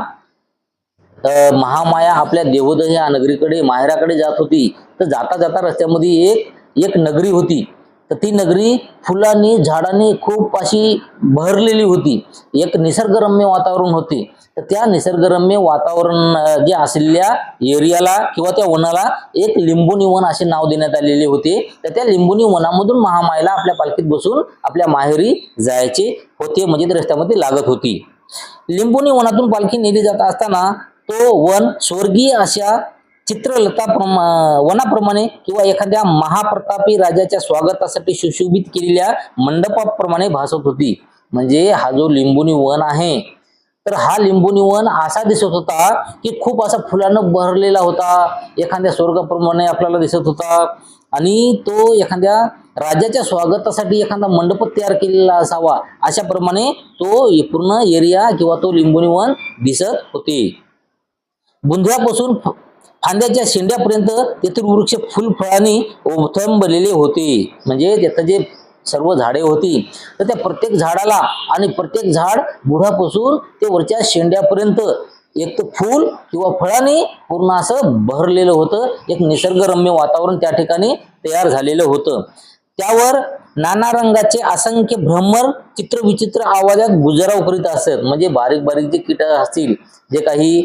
महामाया आपल्या देवदह या नगरीकडे माहेराकडे जात होती तर जाता जाता रस्त्यामध्ये एक नगरी होती. तर ती नगरी फुलांनी झाडांनी खूप अशी बहरलेली होती. एक निसर्गरम्य वातावरण होते. तर त्या निसर्गरम्य वातावरण जे असलेल्या एरियाला किंवा त्या वनाला एक लिंबुनी वन असे नाव देण्यात आलेले होते. तर त्या लिंबुनी वनामधून महामाईला आपल्या पालखीत बसून आपल्या माहेरी जायचे होते, म्हणजे रस्त्यामध्ये लागत होती. लिंबुनी वनातून पालखी नेली जात असताना तो वन स्वर्गीय अशा चित्रलता वनाप्रमाणे किंवा एखाद्या महाप्रतापी राजाच्या स्वागतासाठी सुशोभित केलेल्या मंडपाप्रमाणे भासत होती. म्हणजे हा जो लिंबुनी वन आहे तर हा लिंबुनी वन असा दिसत होता की खूप असा फुलानं बहरलेला होता, एखाद्या स्वर्गाप्रमाणे आपल्याला दिसत होता. आणि तो एखाद्या राजाच्या स्वागतासाठी एखादा मंडप तयार केलेला असावा अशाप्रमाणे तो पूर्ण एरिया किंवा तो लिंबुनी वन दिसत होते. बुंध्यापासून फांद्याच्या शेंड्यापर्यंत तेथील वृक्ष फुलफळांनी ओथंबलेले होते. म्हणजे त्याचं जे सर्व झाडे होती तर त्या प्रत्येक झाडाला आणि प्रत्येक झाड बुडापासून ते वरच्या शेंड्यापर्यंत एक तर फूल किंवा फळांनी पूर्ण असं भरलेलं होतं. एक निसर्गरम्य वातावरण त्या ठिकाणी तयार झालेलं होतं. त्यावर नाना रंगाचे असंख्य भ्रमर चित्रविचित्र आवाजात गुजराव करीत असत. म्हणजे बारीक बारीक जे कीटक असतील, जे काही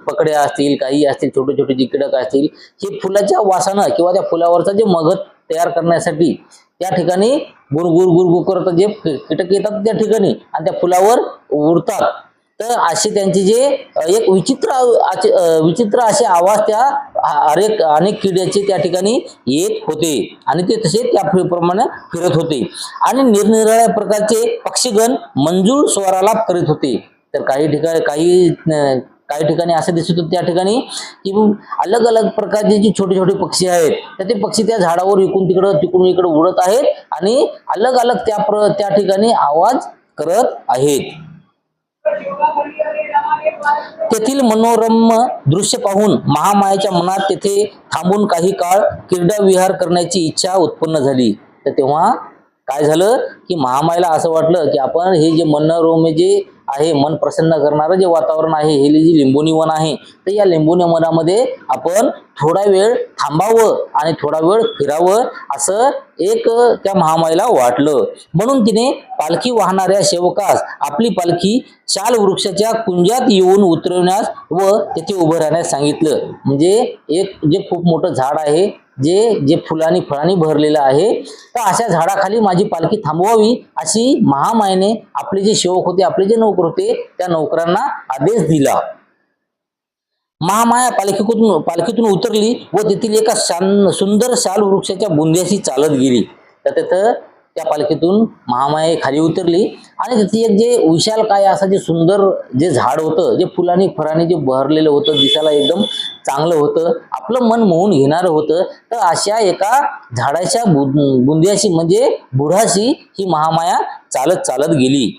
पकड्या असतील, काही असतील छोटे छोटे जे कीटक असतील, हे फुलाच्या वासानं किंवा त्या फुलावरचा जे मगध तयार करण्यासाठी त्या ठिकाणी गुरगुर गुरगुर करत जे कीटक येतात त्या ठिकाणी आणि त्या फुलावर उडतात. तर असे त्यांचे जे एक विचित्र असे आवाज त्या अनेक किड्याचे त्या ठिकाणी येत होते आणि ते तसे त्याप्रमाणे फिरत होते. आणि निरनिराळ्या प्रकारचे पक्षीगण मंजूळ स्वरालाप करीत होते. तर काही ठिकाणी असं दिसत होतं त्या ठिकाणी की अलग अलग प्रकारचे जे छोटे छोटे पक्षी आहेत तर ते पक्षी त्या झाडावर इकडून तिकडून इकडे उडत आहेत आणि अलग अलग त्या ठिकाणी आवाज करत आहेत. तेथील मनोरम दृश्य पाहून महामायाच्या मनात तेथे थांबून काही काळ क्रीडा विहार करण्याची इच्छा उत्पन्न झाली. तर तेव्हा काय झालं की महामायाला असं वाटलं की आपण हे जे मनोरम जे आहे, मन प्रसन्न करणारं जे वातावरण आहे, हे जी लिंबुनी वन आहे, तर या लिंबुनी वनामध्ये आपण थोडा वेळ थांबावं आणि थोडा वेळ फिरावं असं एक त्या महामाईला वाटलं. म्हणून तिने पालखी वाहणाऱ्या सेवकास आपली पालखी शाल वृक्षाच्या कुंजात येऊन उतरवण्यास व तेथे उभं राहण्यास सांगितलं. म्हणजे एक जे खूप मोठं झाड आहे जे जे फुलांनी फळांनी भरलेलं आहे, तर अशा झाडाखाली माझी पालखी थांबवावी अशी महामायेने आपले जे सेवक होते, आपले जे नौकर होते, त्या नौकरांना आदेश दिला. महामाया पालखीतून उतरली व तेथील एका सुंदर शाल वृक्षाच्या बुंद्याशी चालत गेली. तर तिथं त्या पालखीतून महामाया खाली उतरली आणि तिथे एक जे विशालकाय असं जे सुंदर जे झाड होतं, जे फुलांनी फळांनी जे बहरलेलं होतं, दिसायला एकदम चांगलं होतं, आपलं मन मोहून घेणारं होतं, तर अशा एका झाडाच्या बुंद्याशी म्हणजे बुढाशी ही महामाया चालत चालत गेली.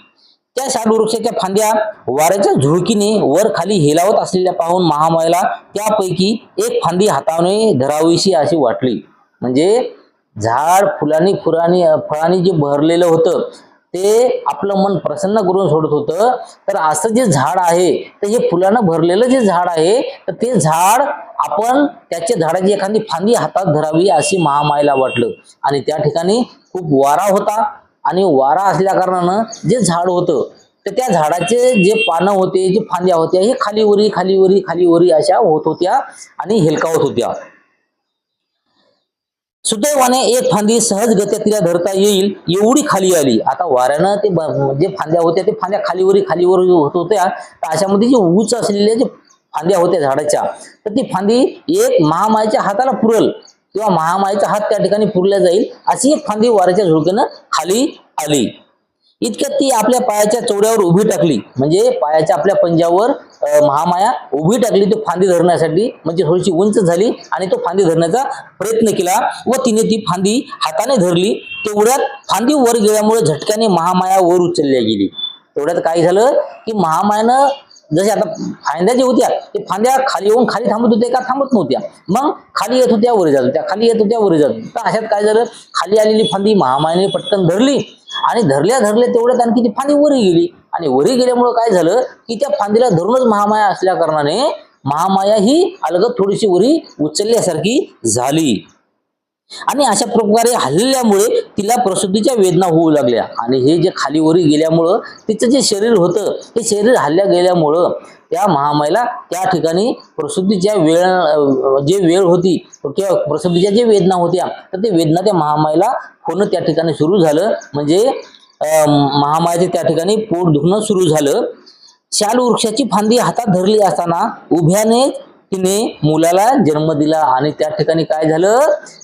त्या शाल वृक्षाच्या फांद्या वाऱ्याच्या झुळकीने वर खाली हेलावत असलेल्या पाहून महामायेला त्यापैकी एक फांदी हाताने धरावीशी अशी वाटली. म्हणजे झाड फुलांनी फळांनी जे भरलेलं होतं ते आपलं मन प्रसन्न करून सोडत होतं. तर असं जे झाड आहे, तर हे फुलानं भरलेलं जे झाड आहे, तर ते झाड आपण त्याच्या झाडाची एखादी फांदी हातात धरावी अशी महामायेला वाटलं. आणि त्या ठिकाणी खूप वारा होता आणि वारा असल्या कारणानं जे झाड होतं, तर त्या झाडाचे जे पानं होते, जे फांद्या होत्या, हे खालीवरी अशा होत होत्या आणि हेलकावत होत्या. सुदैवाने एक फांदी सहजगत्या तिला धरता येईल एवढी खाली आली. आता वाऱ्यानं ते जे फांद्या होत्या ते फांद्या खालीवर होत होत्या. तर अशामध्ये जे उंच असलेल्या जे फांद्या होत्या झाडाच्या, तर ती फांदी एक महामायेच्या हाताला पुरल किंवा महामायेचा हात त्या ठिकाणी पुरला जाईल अशी एक फांदी वाऱ्याच्या झुळकेनं खाली आली. इतक्यात ती आपल्या पायाच्या चवड्यावर उभी टाकली, म्हणजे पायाच्या आपल्या पंजावर महामाया उभी टाकली तो फांदी धरण्यासाठी, म्हणजे थोडीशी उंच झाली आणि तो फांदी धरण्याचा प्रयत्न केला व तिने ती फांदी हाताने धरली. तेवढ्यात फांदी वर गेल्यामुळे झटक्याने महामाया वर उचलल्या गेली. तेवढ्यात काय झालं की महामायानं जसे आता फांद्या जे होत्या ते फांद्या खाली येऊन खाली थांबत होत्या का थांबत नव्हत्या, मग खाली येत होत्या वर जात होत्या, खाली येत होत्या वर जात होत्या. तर अशात काय झालं, खाली आलेली फांदी महामायाने पटकन धरली आणि धरल्या तेवढ्यात आणखी ती फांदी वरी गेली. आणि वरी गेल्यामुळे काय झालं की त्या फांदीला धरूनच महामाया असल्या कारणाने महामाया ही अलगद थोडीशी वरी उचलल्यासारखी झाली. आणि अशा प्रकारे हल्ल्यामुळे तिला प्रसूतीच्या वेदना होऊ लागल्या. आणि हे जे खाली वरी गेल्यामुळं तिचं जे शरीर होतं ते शरीर हल्ल्या गेल्यामुळं त्या महामायेला त्या ठिकाणी प्रसूतीच्या वेळ होती किंवा प्रसूतीच्या जे वेदना होत्या, तर ते वेदना त्या महामायेला होणं त्या ठिकाणी सुरू झालं. म्हणजे महामायेचे त्या ठिकाणी पोट दुखणं सुरू झालं. शाल वृक्षाची फांदी हातात धरली असताना उभ्याने तिने मुलाला जन्म दिला. आणि त्या ठिकाणी काय झालं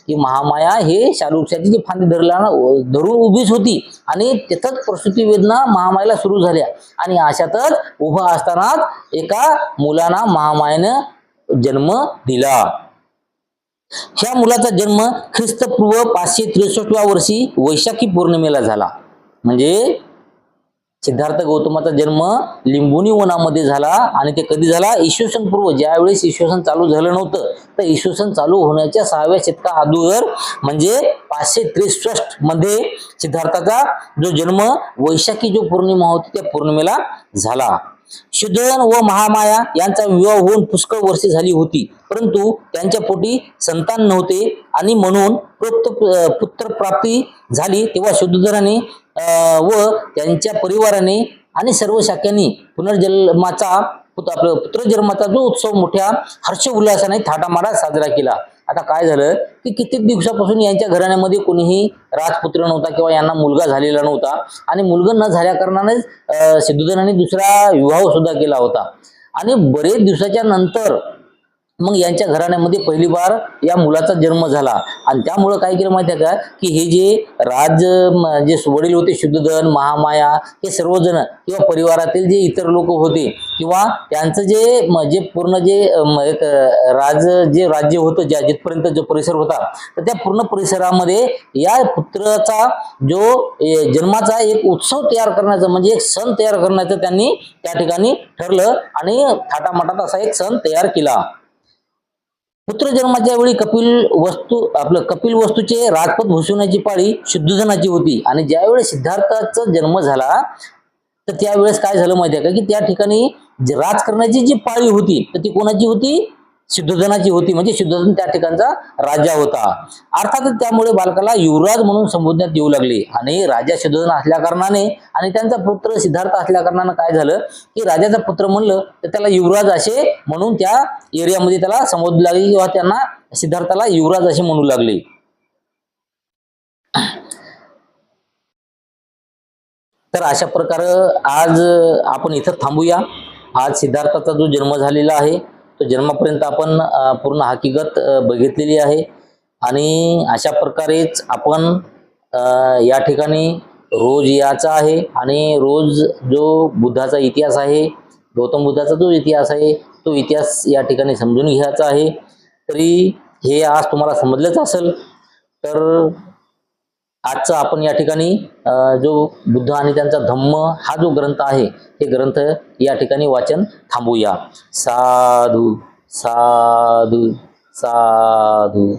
की महामाया हे शाल वृक्षाची जी फांदी धरून उभीच होती आणि तिथंच प्रसूती वेदना महामायेला सुरू झाल्या. आणि अशातच उभा असतानाच एका मुलाला महामायेनं जन्म दिला. ह्या मुलाचा जन्म ख्रिस्तपूर्व 563 वर्षी वैशाखी पौर्णिमेला झाला. म्हणजे सिद्धार्थ गौतमाचा जन्म लिंबुनी वनामध्ये झाला. आणि ते कधी झाला, इसवी पूर्व, ज्यावेळेस इसवी चालू झालं नव्हतं, तर इसवी चालू होण्याच्या 6व्या शतका अगोदर म्हणजे 563 मध्ये सिद्धार्थाचा जो जन्म वैशाखी जो पौर्णिमा होती त्या पौर्णिमेला झाला. शुद्धोधन व महामाया यांचा विवाह होऊन पुष्कळ वर्षे झाली होती, परंतु त्यांच्या पोटी संतान नव्हते. आणि म्हणून पुत्र प्राप्ती झाली तेव्हा शुद्धोधनाने व त्यांच्या परिवाराने आणि सर्व शाख्यांनी पुत्रजन्माचा जो उत्सव मोठ्या हर्ष उल्हासाने थाटामाटात साजरा केला. आता काय झालं की कित्येक दिवसापासून यांच्या घराण्यामध्ये कोणीही राजपुत्र नव्हता किंवा यांना मुलगा झालेला नव्हता. आणि मुलगा न झाल्या कारणाने सिद्धोधनाने दुसरा विवाह सुद्धा केला होता. आणि बरेच दिवसाच्या नंतर मग यांच्या घराण्यामध्ये पहिली बार या मुलाचा जन्म झाला. आणि त्यामुळं काय केलं माहिती आहे का की हे जे वडील होते शुद्धोधन, महामाया, हे सर्वजण किंवा परिवारातील जे इतर लोक होते किंवा त्यांचं जे पूर्ण एक राज्य होतं, जिथपर्यंत जो परिसर होता, तर त्या पूर्ण परिसरामध्ये या पुत्राचा जो जन्माचा एक उत्सव तयार करण्याचं म्हणजे एक सण तयार करण्याचं त्यांनी त्या ठिकाणी ठरलं आणि थाटामाटात असा एक सण तयार केला. पुत्र जन्माच्या वेळी कपिल वस्तूचे राजपद भूषवण्याची पाळी शुद्धोधनाची होती. आणि ज्यावेळेस सिद्धार्थाचा जन्म झाला तर त्यावेळेस काय झालं माहिती आहे का की त्या ठिकाणी राज करण्याची जी पाळी होती तर ती कोणाची होती, शुद्धोधनाची होती, म्हणजे शुद्धोधन त्या ठिकाणचा राजा होता. अर्थातच त्यामुळे बालकाला युवराज म्हणून संबोधण्यात येऊ लागले. आणि राजा शुद्धोधन असल्या कारणाने आणि त्यांचा पुत्र सिद्धार्थ असल्या कारणाने काय झालं की राजाचा पुत्र म्हणलं तर त्याला युवराज असे म्हणून त्या एरियामध्ये त्याला संबोधू लागले, किंवा त्यांना सिद्धार्थाला युवराज असे म्हणू लागले. तर अशा प्रकारे आज आपण इथं थांबूया. आज सिद्धार्थाचा जो जन्म झालेला आहे तो जन्मापर्यंत आपण पूर्ण हकीकत बघितलेली आहे. आणि अशा प्रकारेच आपण या ठिकाणी रोज यायचा आहे आणि रोज जो बुद्धाचा इतिहास आहे, गौतम बुद्धाचा जो इतिहास आहे तो इतिहास या ठिकाणी समजून घ्यायचा आहे. तरी हे आज तुम्हाला समजलंच असेल. तर आजचा आपण या ठिकाणी जो बुद्ध आणि त्यांचा धम्म हा जो ग्रंथ आहे हे ग्रंथ या ठिकाणी वाचन थांबूया. साधू साधू साधू.